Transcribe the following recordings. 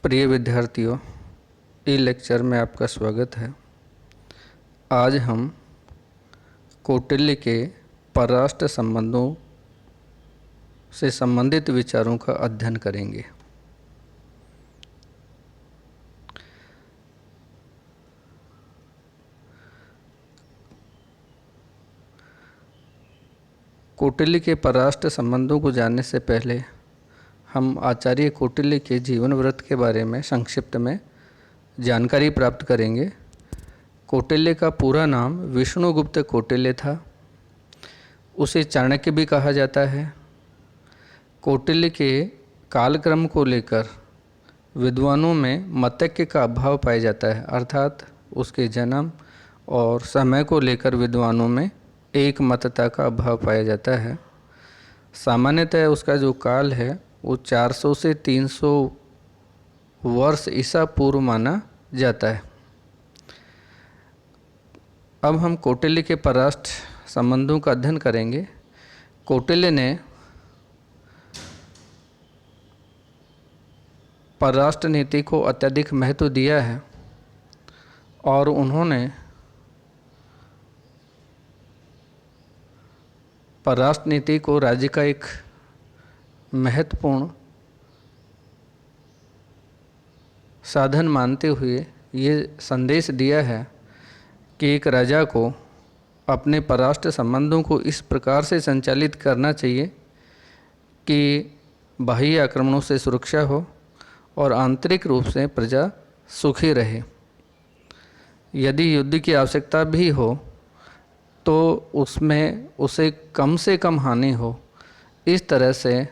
प्रिय विद्यार्थियों, ई लेक्चर में आपका स्वागत है। आज हम कौटिल्य के परराष्ट्र संबंधों से संबंधित विचारों का अध्ययन करेंगे। कौटिल्य के परराष्ट्र संबंधों को जानने से पहले हम आचार्य कौटिल्य के जीवन वृत्त के बारे में संक्षिप्त में जानकारी प्राप्त करेंगे। कौटिल्य का पूरा नाम विष्णुगुप्त कौटिल्य था। उसे चाणक्य भी कहा जाता है। कौटिल्य के कालक्रम को लेकर विद्वानों में मतैक्य का अभाव पाया जाता है, अर्थात उसके जन्म और समय को लेकर विद्वानों में एक मतता का अभाव पाया जाता है। सामान्यतः उसका जो काल है वो 400 से 300 वर्ष ईसा पूर्व माना जाता है। अब हम कौटिल्य के परराष्ट्र संबंधों का अध्ययन करेंगे। कौटिल्य ने परराष्ट्र नीति को अत्यधिक महत्व दिया है और उन्होंने परराष्ट्र नीति को राज्य का एक महत्वपूर्ण साधन मानते हुए ये संदेश दिया है कि एक राजा को अपने परराष्ट्र संबंधों को इस प्रकार से संचालित करना चाहिए कि बाह्य आक्रमणों से सुरक्षा हो और आंतरिक रूप से प्रजा सुखी रहे। यदि युद्ध की आवश्यकता भी हो तो उसमें उसे कम से कम हानि हो, इस तरह से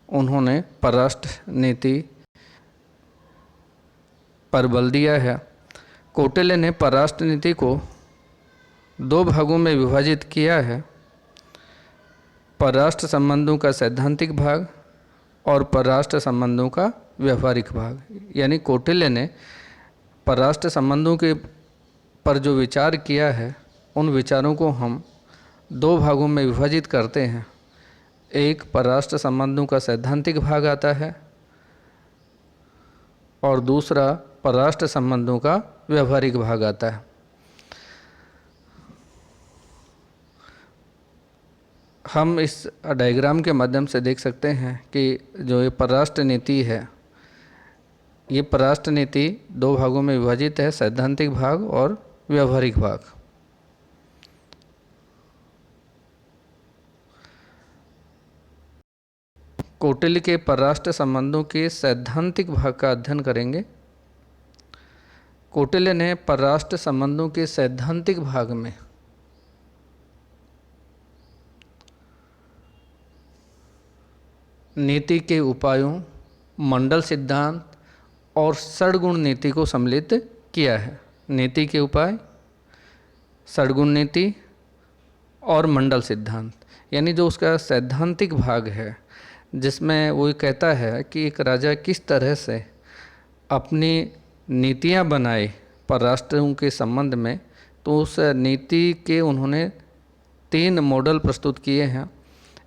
उन्होंने परराष्ट्र नीति पर बल दिया है। कौटिल्य ने परराष्ट्र नीति को दो भागों में विभाजित किया है, परराष्ट्र संबंधों का सैद्धांतिक भाग और परराष्ट्र संबंधों का व्यवहारिक भाग। यानी कौटिल्य ने परराष्ट्र संबंधों के पर जो विचार किया है उन विचारों को हम दो भागों में विभाजित करते हैं। एक परराष्ट्र संबंधों का सैद्धांतिक भाग आता है और दूसरा परराष्ट्र संबंधों का व्यवहारिक भाग आता है। हम इस डायग्राम के माध्यम से देख सकते हैं कि जो ये परराष्ट्र नीति है, ये परराष्ट्र नीति दो भागों में विभाजित है, सैद्धांतिक भाग और व्यवहारिक भाग। कौटिल्य के परराष्ट्र संबंधों के सैद्धांतिक भाग का अध्ययन करेंगे। कौटिल्य ने परराष्ट्र संबंधों के सैद्धांतिक भाग में नीति के उपायों, मंडल सिद्धांत और षड्गुण नीति को सम्मिलित किया है। नीति के उपाय, षड्गुण नीति और मंडल सिद्धांत, यानी जो उसका सैद्धांतिक भाग है जिसमें वो कहता है कि एक राजा किस तरह से अपनी नीतियां बनाए परराष्ट्रों के संबंध में, तो उस नीति के उन्होंने 3 मॉडल प्रस्तुत किए हैं।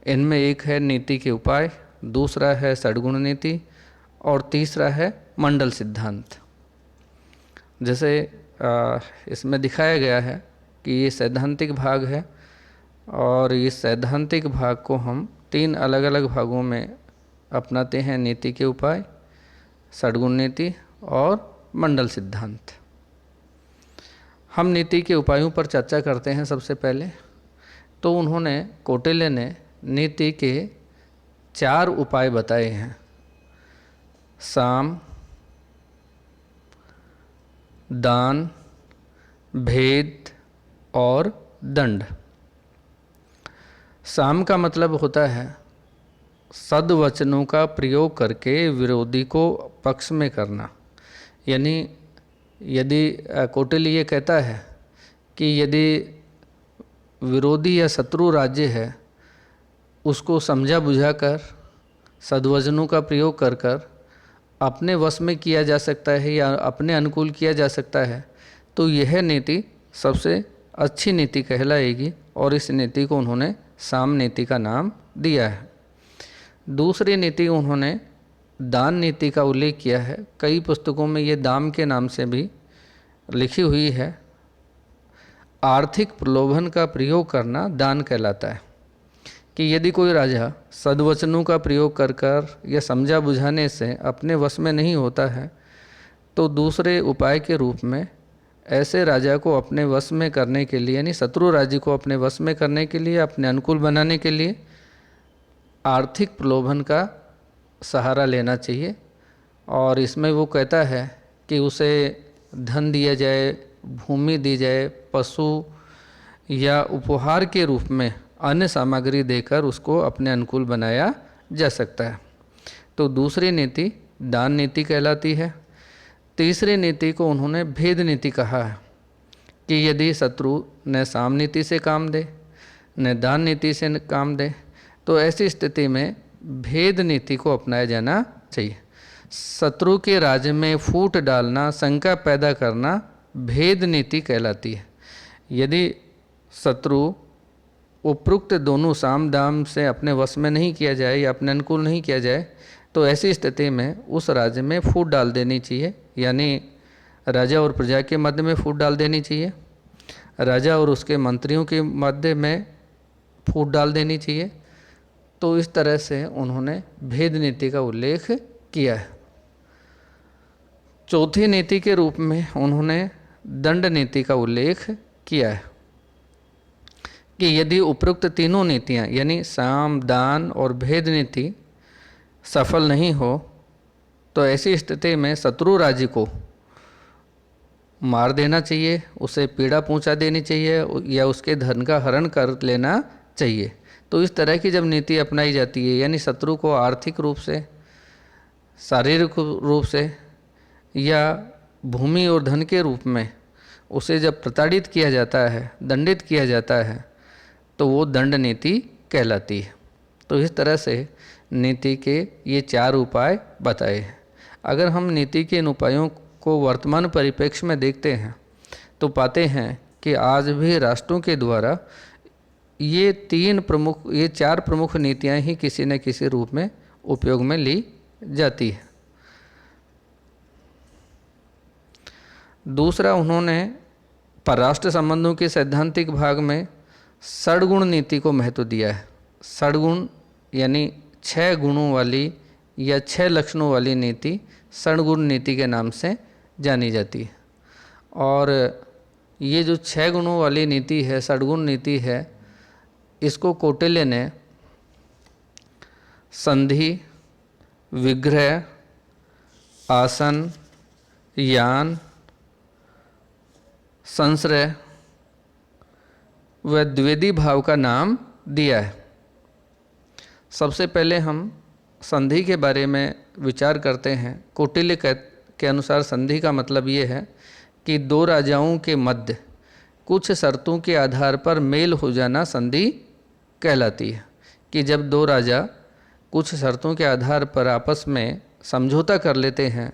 इनमें एक है नीति के उपाय, दूसरा है षड्गुण नीति और तीसरा है मंडल सिद्धांत। जैसे इसमें दिखाया गया है कि ये सैद्धांतिक भाग है और इस सैद्धांतिक भाग को हम 3 अलग अलग भागों में अपनाते हैं: नीति के उपाय, षड्गुण नीति और मंडल सिद्धांत। हम नीति के उपायों पर चर्चा करते हैं। सबसे पहले तो उन्होंने, कौटिल्य ने नीति के 4 उपाय बताए हैं: साम, दान, भेद और दंड। साम का मतलब होता है सद्वचनों का प्रयोग करके विरोधी को पक्ष में करना। यानी यदि कौटिल्य ये कहता है कि यदि विरोधी या शत्रु राज्य है उसको समझा बुझाकर सद्वचनों का प्रयोग कर कर अपने वश में किया जा सकता है या अपने अनुकूल किया जा सकता है, तो यह नीति सबसे अच्छी नीति कहलाएगी और इस नीति को उन्होंने साम नीति का नाम दिया है। दूसरी नीति उन्होंने दान नीति का उल्लेख किया है। कई पुस्तकों में ये दाम के नाम से भी लिखी हुई है। आर्थिक प्रलोभन का प्रयोग करना दान कहलाता है कि यदि कोई राजा सद्वचनों का प्रयोग कर कर या समझा बुझाने से अपने वश में नहीं होता है तो दूसरे उपाय के रूप में ऐसे राजा को अपने वश में करने के लिए, यानी शत्रु राज्य को अपने वश में करने के लिए, अपने अनुकूल बनाने के लिए आर्थिक प्रलोभन का सहारा लेना चाहिए। और इसमें वो कहता है कि उसे धन दिया जाए, भूमि दी जाए, पशु या उपहार के रूप में अन्य सामग्री देकर उसको अपने अनुकूल बनाया जा सकता है। तो दूसरी नीति दान नीति कहलाती है। तीसरी नीति को उन्होंने भेद नीति कहा है कि यदि शत्रु न साम नीति से काम दे न दान नीति से काम दे तो ऐसी स्थिति में भेद नीति को अपनाया जाना चाहिए। शत्रु के राज्य में फूट डालना, शंका पैदा करना भेद नीति कहलाती है। यदि शत्रु उपरोक्त दोनों साम दाम से अपने वश में नहीं किया जाए या अपने अनुकूल नहीं किया जाए तो ऐसी स्थिति में उस राज्य में फूट डाल देनी चाहिए, यानी राजा और प्रजा के मध्य में फूट डाल देनी चाहिए, राजा और उसके मंत्रियों के मध्य में फूट डाल देनी चाहिए। तो इस तरह से उन्होंने भेद नीति का उल्लेख किया है। चौथी नीति के रूप में उन्होंने दंड नीति का उल्लेख किया है कि यदि उपरोक्त तीनों नीतियां यानी साम, दान और भेद नीति सफल नहीं हो तो ऐसी स्थिति में शत्रु राज्य को मार देना चाहिए, उसे पीड़ा पहुंचा देनी चाहिए या उसके धन का हरण कर लेना चाहिए। तो इस तरह की जब नीति अपनाई जाती है, यानी शत्रु को आर्थिक रूप से, शारीरिक रूप से या भूमि और धन के रूप में उसे जब प्रताड़ित किया जाता है, दंडित किया जाता है तो वो दंड नीति कहलाती है। तो इस तरह से नीति के ये 4 उपाय बताए हैं। अगर हम नीति के इन उपायों को वर्तमान परिप्रेक्ष्य में देखते हैं तो पाते हैं कि आज भी राष्ट्रों के द्वारा ये 4 प्रमुख नीतियां ही किसी न किसी रूप में उपयोग में ली जाती है। दूसरा, उन्होंने परराष्ट्र संबंधों के सैद्धांतिक भाग में षड्गुण नीति को महत्व दिया है। षड्गुण यानी 6 गुणों वाली या 6 लक्षणों वाली नीति षड्गुण नीति के नाम से जानी जाती है। और ये जो 6 गुणों वाली नीति है, षड्गुण नीति है, इसको कौटिल्य ने संधि, विग्रह, आसन, यान, संश्रय व द्विवेदी भाव का नाम दिया है। सबसे पहले हम संधि के बारे में विचार करते हैं। कौटिल्य के अनुसार संधि का मतलब ये है कि 2 राजाओं के मध्य कुछ शर्तों के आधार पर मेल हो जाना संधि कहलाती है। कि जब 2 राजा कुछ शर्तों के आधार पर आपस में समझौता कर लेते हैं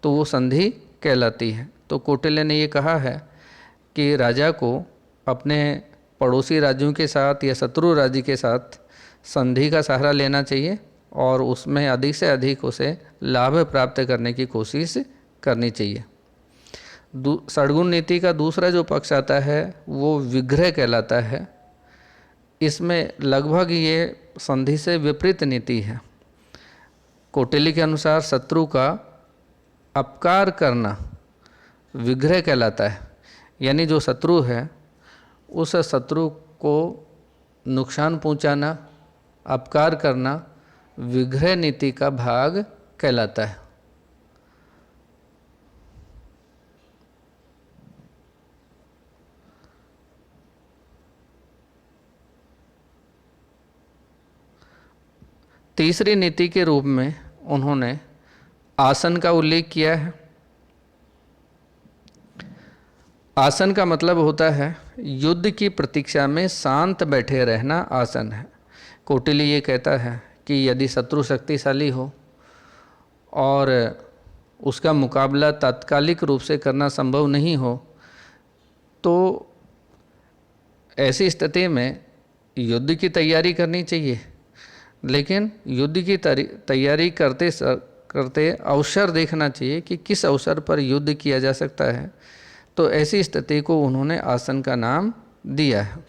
तो वो संधि कहलाती है। तो कौटिल्य ने ये कहा है कि राजा को अपने पड़ोसी राज्यों के साथ या शत्रु राज्य के साथ संधि का सहारा लेना चाहिए और उसमें अधिक से अधिक उसे लाभ प्राप्त करने की कोशिश करनी चाहिए। षड्गुण नीति का दूसरा जो पक्ष आता है वो विग्रह कहलाता है। इसमें लगभग ये संधि से विपरीत नीति है। कौटिल्य के अनुसार शत्रु का अपकार करना विग्रह कहलाता है, यानी जो शत्रु है उस शत्रु को नुकसान पहुंचाना, अपकार करना विग्रह नीति का भाग कहलाता है। तीसरी नीति के रूप में उन्होंने आसन का उल्लेख किया है। आसन का मतलब होता है युद्ध की प्रतीक्षा में शांत बैठे रहना आसन है। कौटिल्य ये कहता है कि यदि शत्रु शक्तिशाली हो और उसका मुकाबला तात्कालिक रूप से करना संभव नहीं हो तो ऐसी स्थिति में युद्ध की तैयारी करनी चाहिए। लेकिन युद्ध की तैयारी करते करते अवसर देखना चाहिए कि किस अवसर पर युद्ध किया जा सकता है, तो ऐसी स्थिति को उन्होंने आसन का नाम दिया है।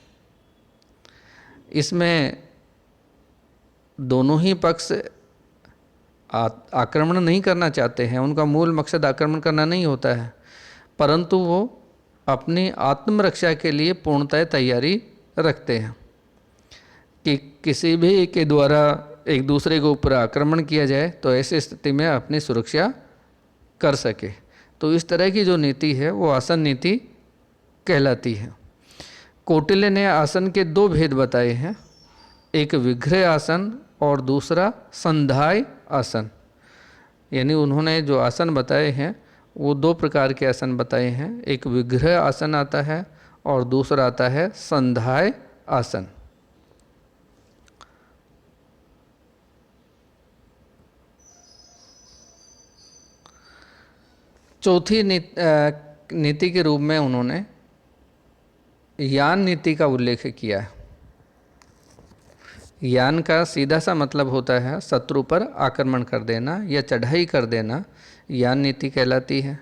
इसमें दोनों ही पक्ष आक्रमण नहीं करना चाहते हैं, उनका मूल मकसद आक्रमण करना नहीं होता है, परंतु वो अपनी आत्मरक्षा के लिए पूर्णतः तैयारी रखते हैं कि किसी भी के द्वारा एक दूसरे के ऊपर आक्रमण किया जाए तो ऐसी स्थिति में अपनी सुरक्षा कर सके। तो इस तरह की जो नीति है वो आसन नीति कहलाती है। कौटिल्य ने आसन के दो भेद बताए हैं, एक विग्रह आसन और दूसरा संधाय आसन। यानी उन्होंने जो आसन बताए हैं वो दो प्रकार के आसन बताए हैं, एक विग्रह आसन आता है और दूसरा आता है संधाय आसन। चौथी नीति के रूप में उन्होंने यान नीति का उल्लेख किया है। यान का सीधा सा मतलब होता है शत्रु पर आक्रमण कर देना या चढ़ाई कर देना, यान नीति कहलाती है।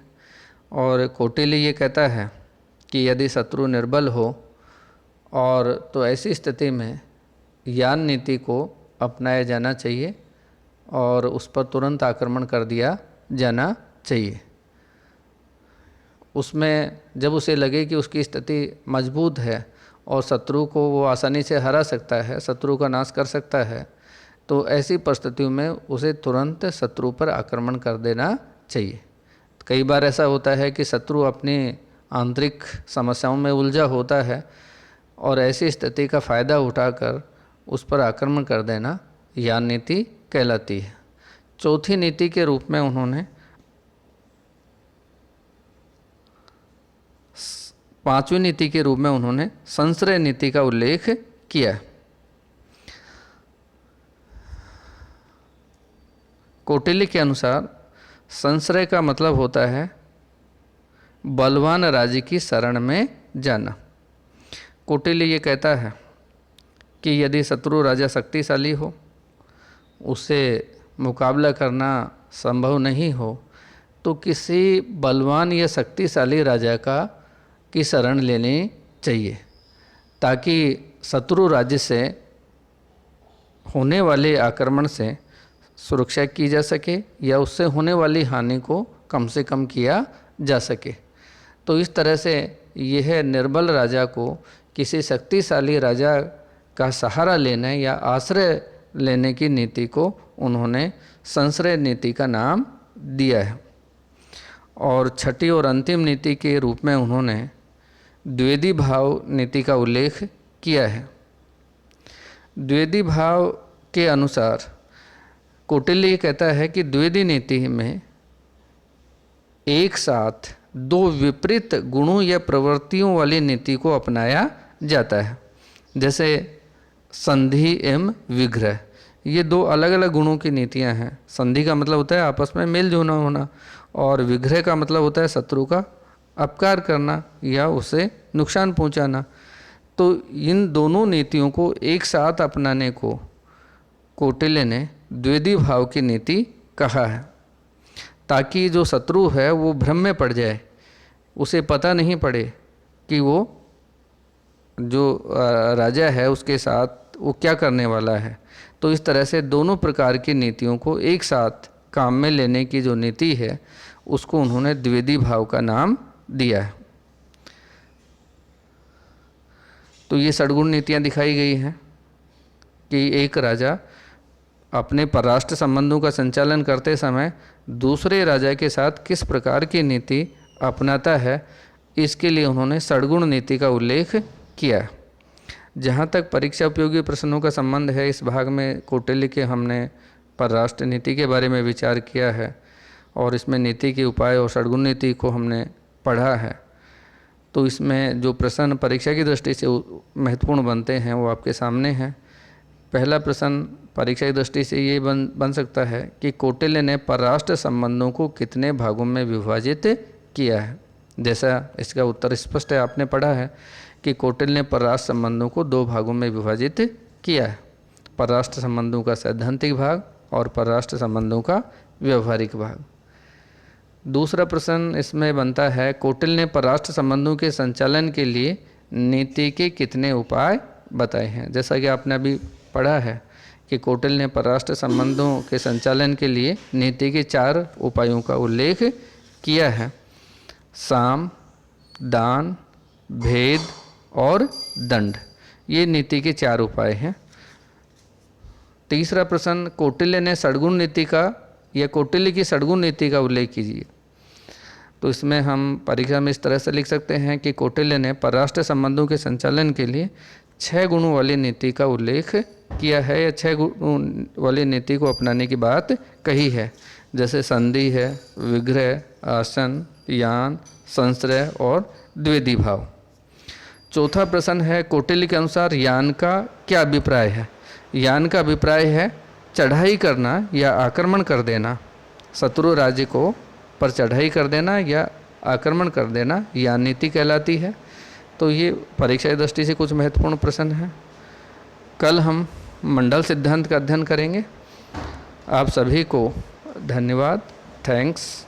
और कौटिल्य ये कहता है कि यदि शत्रु निर्बल हो और तो ऐसी स्थिति में यान नीति को अपनाया जाना चाहिए और उस पर तुरंत आक्रमण कर दिया जाना चाहिए। उसमें जब उसे लगे कि उसकी स्थिति मजबूत है और शत्रु को वो आसानी से हरा सकता है, शत्रु का नाश कर सकता है, तो ऐसी परिस्थितियों में उसे तुरंत शत्रु पर आक्रमण कर देना चाहिए। कई बार ऐसा होता है कि शत्रु अपनी आंतरिक समस्याओं में उलझा होता है और ऐसी स्थिति का फ़ायदा उठाकर उस पर आक्रमण कर देना यान नीति कहलाती है। चौथी नीति के रूप में उन्होंने पांचवी नीति के रूप में उन्होंने संश्रय नीति का उल्लेख किया। कौटिल्य के अनुसार संश्रय का मतलब होता है बलवान राज्य की शरण में जाना। कौटिल्य ये कहता है कि यदि शत्रु राजा शक्तिशाली हो, उससे मुकाबला करना संभव नहीं हो, तो किसी बलवान या शक्तिशाली राजा की शरण लेनी चाहिए, ताकि शत्रु राज्य से होने वाले आक्रमण से सुरक्षा की जा सके या उससे होने वाली हानि को कम से कम किया जा सके। तो इस तरह से यह निर्बल राजा को किसी शक्तिशाली राजा का सहारा लेने या आश्रय लेने की नीति को उन्होंने संश्रय नीति का नाम दिया है। और छठी और अंतिम नीति के रूप में उन्होंने द्विवेदी भाव नीति का उल्लेख किया है। द्विवेदी भाव के अनुसार कौटिल्य कहता है कि द्विवेदी नीति में एक साथ दो विपरीत गुणों या प्रवृत्तियों वाली नीति को अपनाया जाता है, जैसे संधि एवं विग्रह। ये दो अलग अलग गुणों की नीतियां हैं। संधि का मतलब होता है आपस में मेल जोल होना और विग्रह का मतलब होता है शत्रु का अपकार करना या उसे नुकसान पहुंचाना। तो इन दोनों नीतियों को एक साथ अपनाने को कौटिल्य ने द्विवेदी भाव की नीति कहा है, ताकि जो शत्रु है वो भ्रम में पड़ जाए, उसे पता नहीं पड़े कि वो जो राजा है उसके साथ वो क्या करने वाला है। तो इस तरह से दोनों प्रकार की नीतियों को एक साथ काम में लेने की जो नीति है उसको उन्होंने द्विवेदी भाव का नाम दिया है। तो ये षड्गुण नीतियाँ दिखाई गई हैं कि एक राजा अपने परराष्ट्र संबंधों का संचालन करते समय दूसरे राजा के साथ किस प्रकार की नीति अपनाता है, इसके लिए उन्होंने षड्गुण नीति का उल्लेख किया। जहाँ तक परीक्षा उपयोगी प्रश्नों का संबंध है, इस भाग में कौटिल्य के हमने परराष्ट्र नीति के बारे में विचार किया है और इसमें नीति के उपाय और षड्गुण नीति को हमने पढ़ा है। तो इसमें जो प्रश्न परीक्षा की दृष्टि से महत्वपूर्ण बनते हैं वो आपके सामने हैं। पहला प्रश्न परीक्षा की दृष्टि से ये बन सकता है कि कौटिल्य ने परराष्ट्र संबंधों को कितने भागों में विभाजित किया है। जैसा इसका उत्तर स्पष्ट है, आपने पढ़ा है कि कौटिल्य ने परराष्ट्र संबंधों को दो भागों में विभाजित किया है, परराष्ट्र संबंधों का सैद्धांतिक भाग और परराष्ट्र संबंधों का व्यवहारिक भाग। दूसरा प्रश्न इसमें बनता है, कौटिल्य ने परराष्ट्र संबंधों के संचालन के लिए नीति के कितने उपाय बताए हैं। जैसा कि आपने अभी पढ़ा है कि कौटिल्य ने परराष्ट्र संबंधों के संचालन के लिए नीति के 4 उपायों का उल्लेख किया है। साम, दान, भेद और दंड, ये नीति के 4 उपाय हैं। तीसरा प्रश्न, कौटिल्य ने षड्गुण नीति का या कौटिल्य की षड्गुण नीति का उल्लेख कीजिए। तो इसमें हम परीक्षा में इस तरह से लिख सकते हैं कि कौटिल्य ने परराष्ट्र संबंधों के संचालन के लिए 6 गुणों वाली नीति का उल्लेख किया है या 6 गुणों वाली नीति को अपनाने की बात कही है। जैसे संधि है, विग्रह, आसन, यान, संश्रय और द्विविधि भाव। चौथा प्रश्न है, कौटिल्य के अनुसार यान का क्या अभिप्राय है। यान का अभिप्राय है चढ़ाई करना या आक्रमण कर देना, शत्रु राज्य को पर चढ़ाई कर देना या आक्रमण कर देना यान नीति कहलाती है। तो ये परीक्षा की दृष्टि से कुछ महत्वपूर्ण प्रश्न हैं। कल हम मंडल सिद्धांत का अध्ययन करेंगे। आप सभी को धन्यवाद। थैंक्स।